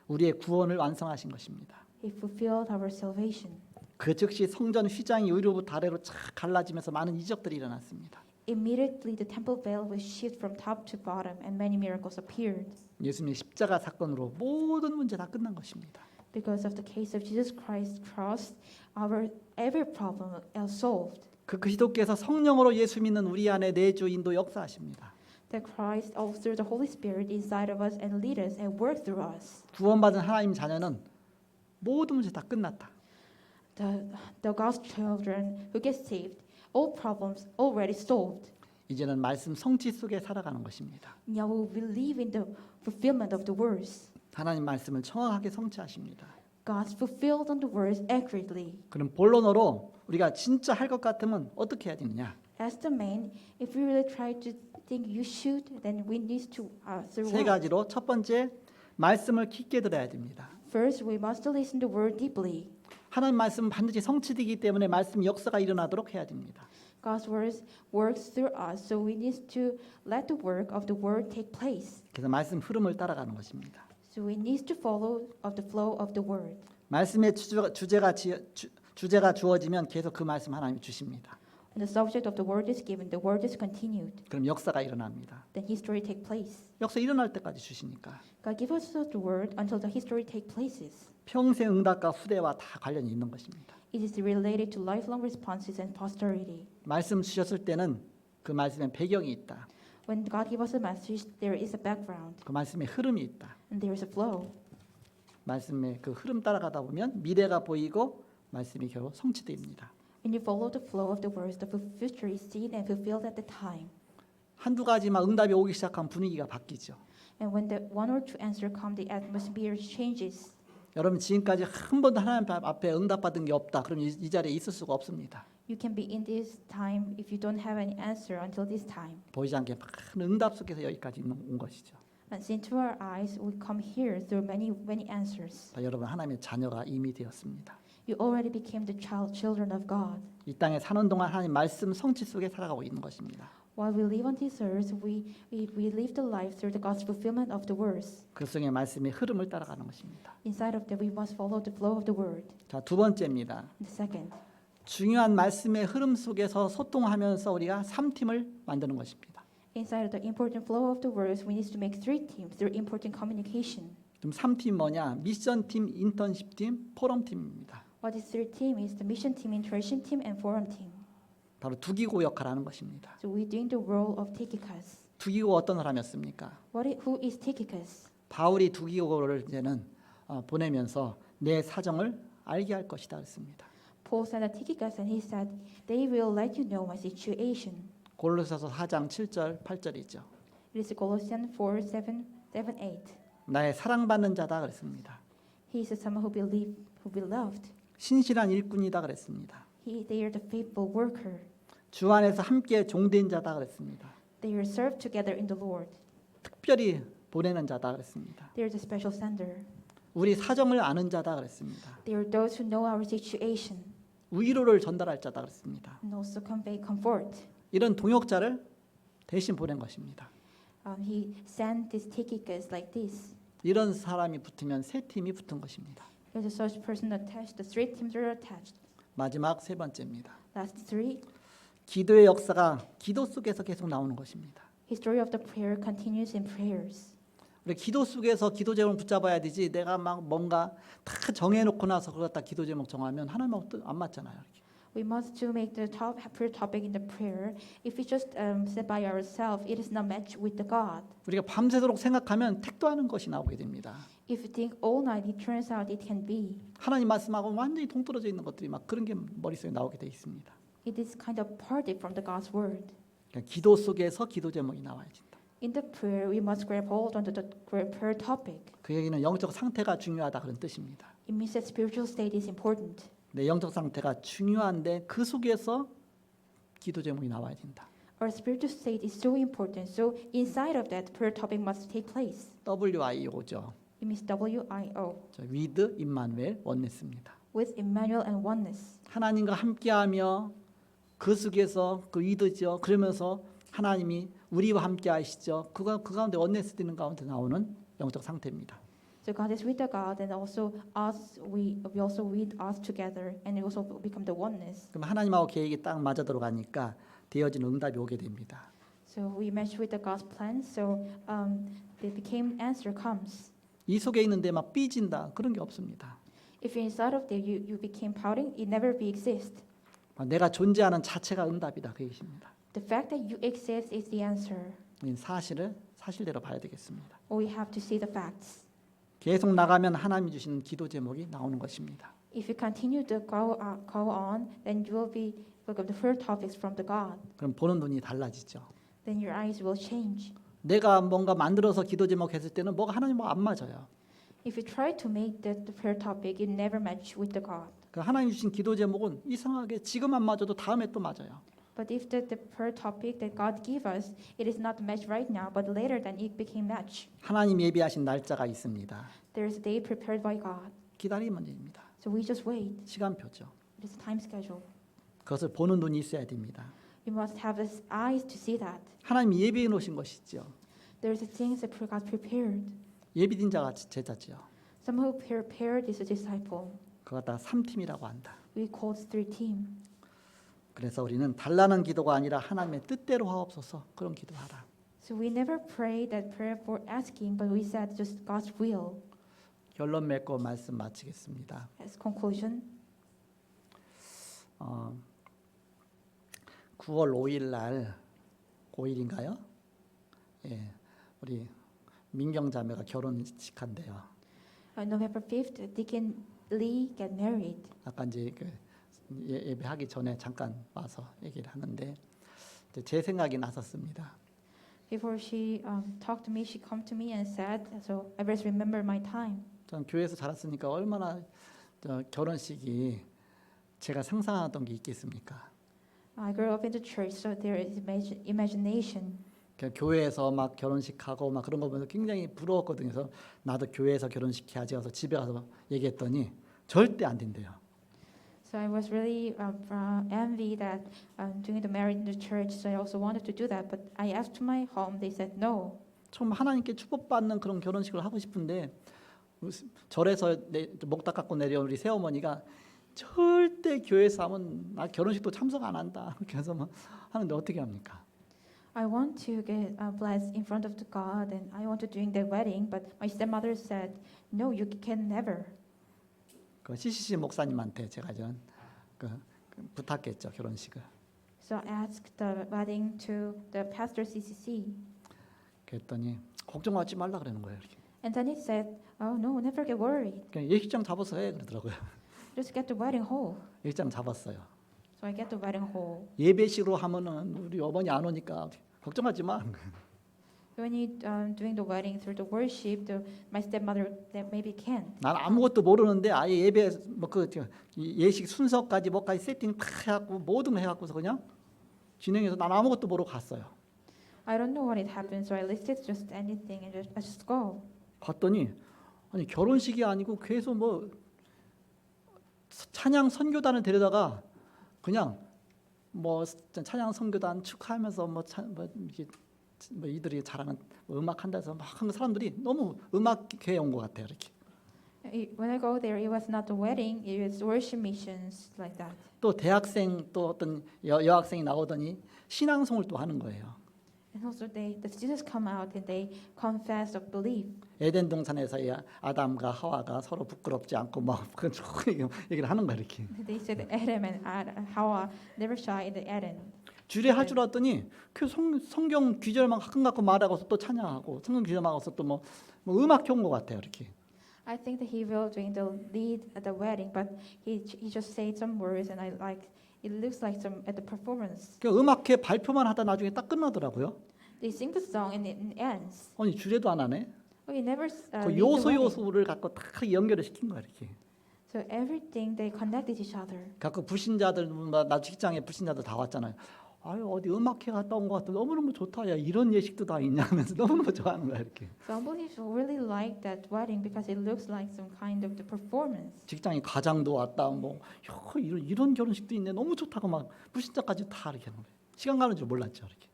우리의 구원을 완성하신 것입니다. He fulfilled our salvation. 그 즉시 성전 휘장이 위로부터 아래로 착 갈라지면서 많은 이적들이 일어났습니다. Immediately the temple veil was shifted from top to bottom, and many miracles appeared. 예수님의 십자가 사건으로 모든 문제 다 끝난 것입니다. Because of the case of Jesus Christ's cross, our every problem is solved. 그 그리스도께서 성령으로 예수 믿는 우리 안에 내주 인도 역사하십니다. That Christ, also through the Holy Spirit, inside of us and lead us and work through us. 구원받은 하나님 자녀는 모든 문제 다 끝났다. The God's children who get saved, all problems already solved. 이제는 말씀 성취 속에 살아가는 것입니다. Now we will live in the fulfillment of the words. 하나님 말씀을 정확하게 성취하십니다. God fulfilled on the words accurately. 그럼 본론으로 우리가 진짜 할 것 같으면 어떻게 해야 되느냐? As the main, if we really try to think you should, then we need to through 세 what? 가지로 첫 번째 말씀을 깊게 들어야 됩니다. First, we must listen the word deeply. 하나님 말씀은 반드시 성취되기 때문에 말씀 역사가 일어나도록 해야 됩니다. God's words works through us, so we need to let the work of the word take place. 그래서 말씀 흐름을 따라가는 것입니다. So we need to follow of the flow of the word. 말씀의 주제가 주어지면 계속 그 말씀 하나님이 주십니다. When the subject of the word is given, the word is continued. 그럼 역사가 일어납니다. Then history take place. 역사 일어날 때까지 주시니까 God give us the word until the history take places. 평생 응답과 후대와 다 관련이 있는 것입니다. It is related to lifelong responses and posterity. 말씀 주셨을 때는 그 말씀에 배경이 있다. When God give us a message, there is a background 그 말씀에 흐름이 있다. and there is a flow. 말씀의 그 흐름 따라가다 보면 미래가 보이고 말씀이 결국 성취됩니다. When you follow the flow of the words, the future is seen and fulfilled at the time. 한두 가지만 응답이 오기 시작하면 분위기가 바뀌죠. And when the one or two answer come, the atmosphere changes. 여러분 지금까지 한 번도 하나님 앞에 응답받은 게 없다. 그럼 이 자리에 있을 수가 없습니다. You can be in this time if you don't have any answer until this time. 보이지 않게 많은 응답 속에서 여기까지 온 것이죠. And seen to our eyes, we come here through many answers. 자, 여러분 하나님의 자녀가 이미 되었습니다. You already became the children of God. 이 땅에 사는 동안 하나님 말씀 성취 속에 살아가고 있는 것입니다. While we live on this earth, we live the life through the God's fulfillment of the words. 그 속에 말씀의 흐름을 따라가는 것입니다. Inside of that, we must follow the flow of the word. 자, 두 번째입니다. And the second, 중요한 말씀의 흐름 속에서 소통하면서 우리가 3팀을 만드는 것입니다. inside of the important flow of the words, we need to make 3 teams through important communication. 그럼 3팀 뭐냐? 미션팀, 인턴십팀, 포럼팀입니다. What is 3 team is the mission team, interaction team, and forum team. 바로 두기고 역할을 하는 것입니다. So we're doing the role of Tychicus. 두기고 어떤 사람이었습니까? Who is Tychicus? 바울이 두기고를 이제는 보내면서 내 사정을 알게 할 것이다 그랬습니다. Paul sent a Tychicus and he said, they will let you know my situation. 골로새서 4장 7절 8절이죠. It is Colossians 4, 7, 8. 나의 사랑받는 자다 그랬습니다. He is someone who beloved. 신실한 일꾼이다 그랬습니다. They are the faithful worker. 주 안에서 함께 종된 자다 그랬습니다. They are served together in the Lord. 특별히 보내는 자다 그랬습니다. They are the special sender. 우리 사정을 아는 자다 그랬습니다. They are those who know our situation 위로를 전달할 자다 그랬습니다. and also convey comfort. 이런 동역자를 대신 보낸 것입니다. He sent this Tychicus like this. 이런 사람이 붙으면 세 팀이 붙은 것입니다. There's a such person attached. The 3 teams are attached. 마지막 세 번째입니다. Last 3. 기도의 역사가 기도 속에서 계속 나오는 것입니다. History of the prayer continues in prayers. 우리 기도 속에서 기도 제목을 붙잡아야 되지 내가 막 뭔가 다 정해놓고 나서 그걸 갖다 기도 제목 정하면 하나님하고 안 맞잖아요. 이렇게. We must to make the prayer topic in the prayer. If we just sit by ourselves, it is not matched with the God. 우리가 밤새도록 생각하면 택도 않은 것이 나오게 됩니다. If you think all night, it turns out it can be. 하나님 말씀하고 완전히 동떨어져 있는 것들이 막 그런 게 머릿속에 나오게 돼 있습니다. It is kind of parted from the God's word. 그러니까 기도 속에서 기도 제목이 나와야 된다. In the prayer, we must grab hold onto the prayer topic. 그 얘기는 영적 상태가 중요하다 그런 뜻입니다. It means that spiritual state is important. 내 영적 상태가 중요한데 그 속에서 기도 제목이 나와야 된다. Our spiritual state is so important. So inside of that, prayer topic must take place. WIO죠. It means WIO, with 임마누엘 원네스입니다. with Emmanuel and oneness. 하나님과 함께하며 그 속에서 그 위드죠. 그러면서 하나님이 우리와 함께하시죠. 그 가운데 원네스 되는 가운데 나오는 영적 상태입니다. So God is with the God, and also us. We also with us together, and it also become the oneness. 그럼 하나님하고 계획이 딱 맞아 들어가니까 되어진 응답이 오게 됩니다. So we match with the God's plan. So the became answer comes. 이 속에 있는데 막 삐진다 그런 게 없습니다. If you're inside of there, you became pouting. It never be exist. 내가 존재하는 자체가 응답이다 그 얘기입니다. The fact that you exist is the answer. 사실을 사실대로 봐야 되겠습니다. We have to see the facts. 계속 나가면 하나님이 주시는 기도 제목이 나오는 것입니다. If you continue to go on, then you will be look up the first topics from the God. 그럼 보는 눈이 달라지죠. Then your eyes will change. 내가 뭔가 만들어서 기도 제목 했을 때는 뭐가 하나님하고 안 맞아요. If you try to make that the prayer topic, you never match with the God. 그 하나님 주신 기도 제목은 이상하게 지금 안 맞아도 다음에 또 맞아요. But if the prayer topic that God gave us, it is not match right now, but later then it became match. 하나님 예비하신 날짜가 있습니다. There is a day prepared by God. 기다리면 됩니다. So we just wait. 시간표죠. It is a time schedule. 그것을 보는 눈이 있어야 됩니다. You must have the eyes to see that. 하나님이 예비해 놓으신 것이죠. There is a things that God prepared. 예비된 자가 제자죠. Some who prepared is a disciple. 그거 다 3팀이라고 한다. We called 3 team. 그래서 우리는 달라는 기도가 아니라 하나님의 뜻대로 하옵소서 그런 기도하라. So we never prayed that prayer for asking, but we said just God's will. 결론 맺고 말씀 마치겠습니다. As conclusion, 9월 5일 날 5일인가요? 예, 우리 민경 자매가 결혼식 한대요. November 5th, Deacon Lee get married. 아까 이제 그 예배하기 전에 잠깐 와서 얘기를 하는데 이제 제 생각이 났었습니다. Before she talked to me, she come to me and said, so I just remember my time. 전 교회에서 자랐으니까 얼마나 결혼식이 제가 상상하던 게 있겠습니까? I grew up in the church, so there is imagination. 교회에서 막 결혼식하고 막 그런 거 보면서 굉장히 부러웠거든요. 그래서 나도 교회에서 결혼식 해야지 해서 집에 가서 얘기했더니 절대 안 된대요. So I was really envy that doing the marriage in the church. So I also wanted to do that, but I asked to my home. They said no. 좀 하나님께 축복받는 그런 결혼식을 하고 싶은데 절에서 목딱 갖고 내려온 우리 새어머니가 절대 교회에서 하면 나 결혼식도 참석 안 한다. 그래서 막 하는데 어떻게 합니까? I want to get blessed in front of the God, and I want to doing the wedding, but my stepmother said, no, you can never. 그 CCC 목사님한테 제가 부탁했죠 결혼식을. So I asked the wedding to the pastor CCC, 그랬더니 걱정하지 말라 그러는 거예요. 이렇게. and then he said, oh no, never get worried. 그냥 예식장 잡아서 해 그러더라고요. Just get the wedding hall. 예식장 잡았어요. So I get the wedding hall. 예배식으로 하면은 우리 어머니 안 오니까 걱정하지 마. When you doing the wedding through the worship, my stepmother that maybe can. 난 아무것도 모르는데 아예 예배 예식 순서까지 뭐까지 세팅 다 해갖고 모든 거 해갖고서 그냥 진행해서 난 아무것도 모르고 갔어요. I don't know what it happened, so I listed just anything and I just go. 갔더니 아니 결혼식이 아니고 계속 뭐 찬양 선교단을 데려다가 그냥 뭐 찬양 선교단 축하하면서 뭐 이들이 잘하는 음악 한다해서 막 하는 사람들이 너무 음악회에 온 것 같아요 이렇게. When I go there, it was not a wedding; it was worship missions like that. 또 대학생 또 어떤 여학생이 나오더니 신앙송을 또 하는 거예요. And also, the students come out and they confess of belief. 에덴 동산에서 아담과 하와가 서로 부끄럽지 않고 막 얘기를 하는 거야 이렇게. They said Adam and Hawa never shy in the Eden. 주례할 줄 알았더니 그 성경 귀절만 가끔 갖고 말하고서 또 찬양하고 성경 귀절만 하고서 또 뭐 음악회 온 것 같아요 이렇게. I think that he will doing the lead at the wedding, but he just said some words, and it looks like some at the performance. 그 음악회 발표만 하다 나중에 딱 끝나더라고요. They sing the song and it ends. 아니 주례도 안 하네. But he never 그 lead the 요소 wedding. 요소를 갖고 다 연결을 시킨 거야 이렇게. So everything they connected each other. 갖고 불신자들 나 직장에 불신자들 다 왔잖아요. 아유 어디 음악회 갔다 온 것 같아 너무너무 좋다 야 이런 예식도 다 있냐 하면서 너무너무 좋아하는 거야 이렇게. So unbelievers really like that wedding because it looks like some kind of the performance. 직장에 가장도 왔다 뭐 이런 결혼식도 있네 너무 좋다고 막 불신자까지 다 이렇게 하는 거예요. 시간 가는 줄 몰랐죠 이렇게.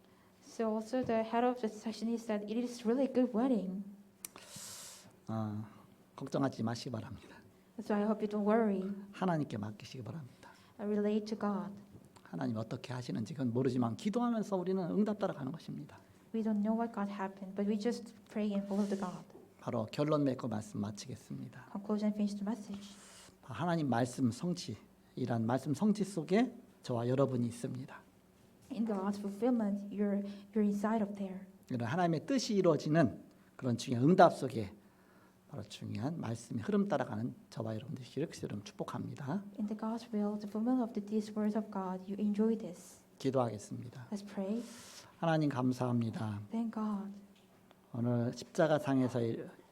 So also the head of the section he said it is really good wedding. 걱정하지 마시기 바랍니다. So I hope you don't worry. 하나님께 맡기시기 바랍니다. I relate to God. 하나님 어떻게 하시는지 그건 모르지만 기도하면서 우리는 응답 따라가는 것입니다. We don't know what God happened, but we just pray and follow the God. 바로 결론 맺고 말씀 마치겠습니다. Conclusion, finish the message. 하나님 말씀 성취이란 말씀 성취 속에 저와 여러분이 있습니다. In God's fulfillment, you're inside of there. 이런 하나님의 뜻이 이루어지는 그런 중요한 응답 속에 바로 중요한 말씀의 흐름 따라가는 저와 여러분들이 여러분 축복합니다. In the God's will, the fulfillment of these words of God, you enjoy this. 기도하겠습니다. Let's pray. 하나님 감사합니다. Thank God. 오늘 십자가상에서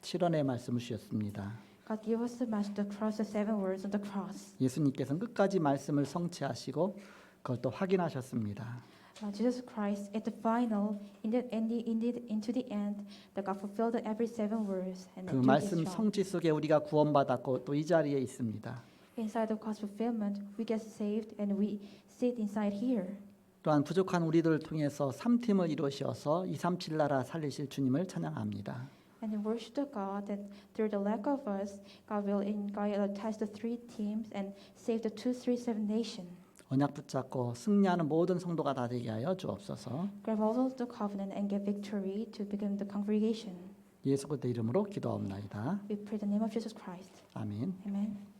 7원의 말씀을 주셨습니다. God gave us the message, the cross, the 7 words on the cross. 예수님께서는 끝까지 말씀을 성취하시고 그것도 확인하셨습니다. Jesus Christ, at the final, into the end, that God fulfilled every 7 words. And 그 took his 말씀 job. 성취 속에 우리가 구원받았고 또 이 자리에 있습니다. Inside of God's fulfillment, we get saved and we sit inside here. 또한 부족한 우리들을 통해서 3팀을 이루셔서 237 나라 살리실 주님을 찬양합니다. And we worship the God that through the lack of us, God will attach the 3 teams and save the 237 nation. 언약 붙잡고 승리하는 모든 성도가 다 되게 하여 주옵소서. Grab hold of the covenant and get victory to become the congregation. 예수 그리스도 이름으로 기도하옵나이다. We pray in the name of Jesus Christ. 아멘. Amen.